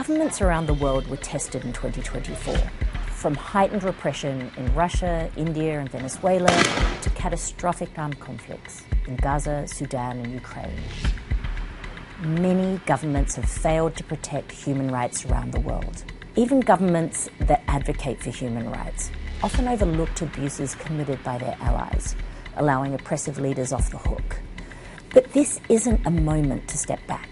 Governments around the world were tested in 2024, from heightened repression in Russia, India and Venezuela to catastrophic armed conflicts in Gaza, Sudan and Ukraine. Many governments have failed to protect human rights around the world. Even governments that advocate for human rights often overlooked abuses committed by their allies, allowing oppressive leaders off the hook. But this isn't a moment to step back.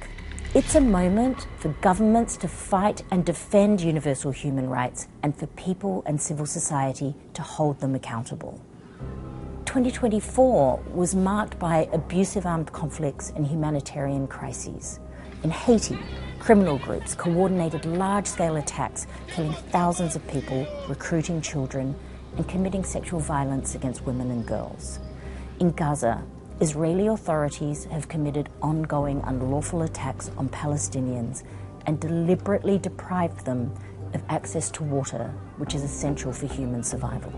It's a moment for governments to fight and defend universal human rights and for people and civil society to hold them accountable. 2024 was marked by abusive armed conflicts and humanitarian crises. In Haiti, criminal groups coordinated large-scale attacks, killing thousands of people, recruiting children, and committing sexual violence against women and girls. In Gaza, Israeli authorities have committed ongoing unlawful attacks on Palestinians and deliberately deprived them of access to water, which is essential for human survival.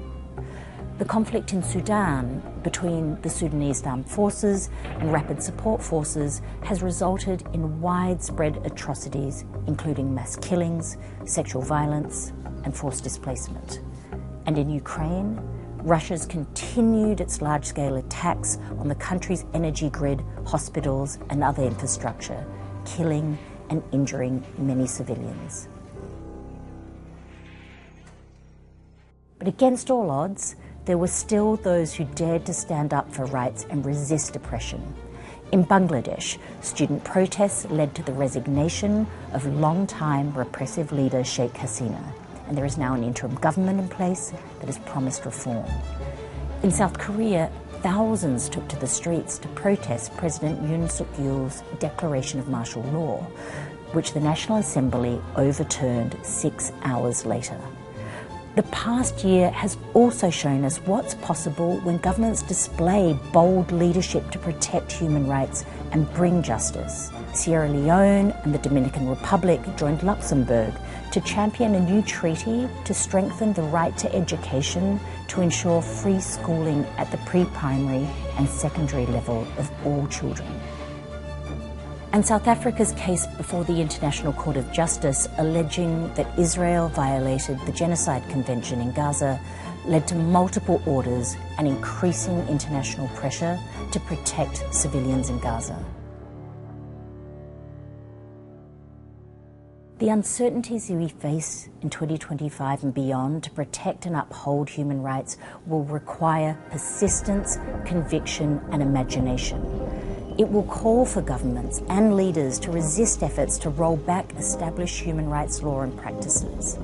The conflict in Sudan between the Sudanese armed forces and rapid support forces has resulted in widespread atrocities, including mass killings, sexual violence, and forced displacement. And in Ukraine, Russia's continued its large-scale attacks on the country's energy grid, hospitals and other infrastructure, killing and injuring many civilians. But against all odds, there were still those who dared to stand up for rights and resist oppression. In Bangladesh, student protests led to the resignation of long-time repressive leader Sheikh Hasina, and there is now an interim government in place that has promised reform. In South Korea, thousands took to the streets to protest President Yoon Suk-yeol's declaration of martial law, which the National Assembly overturned 6 hours later. The past year has also shown us what's possible when governments display bold leadership to protect human rights and bring justice. Sierra Leone and the Dominican Republic joined Luxembourg to champion a new treaty to strengthen the right to education to ensure free schooling at the pre-primary and secondary level of all children. And South Africa's case before the International Court of Justice alleging that Israel violated the Genocide Convention in Gaza led to multiple orders and increasing international pressure to protect civilians in Gaza. The uncertainties we face in 2025 and beyond to protect and uphold human rights will require persistence, conviction and imagination. It will call for governments and leaders to resist efforts to roll back established human rights law and practices,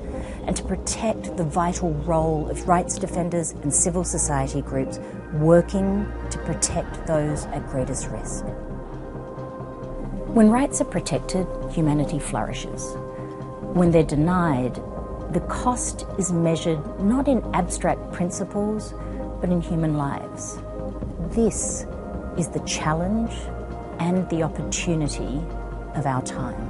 and to protect the vital role of rights defenders and civil society groups working to protect those at greatest risk. When rights are protected, humanity flourishes. When they're denied, the cost is measured not in abstract principles, but in human lives. This is the challenge and the opportunity of our time.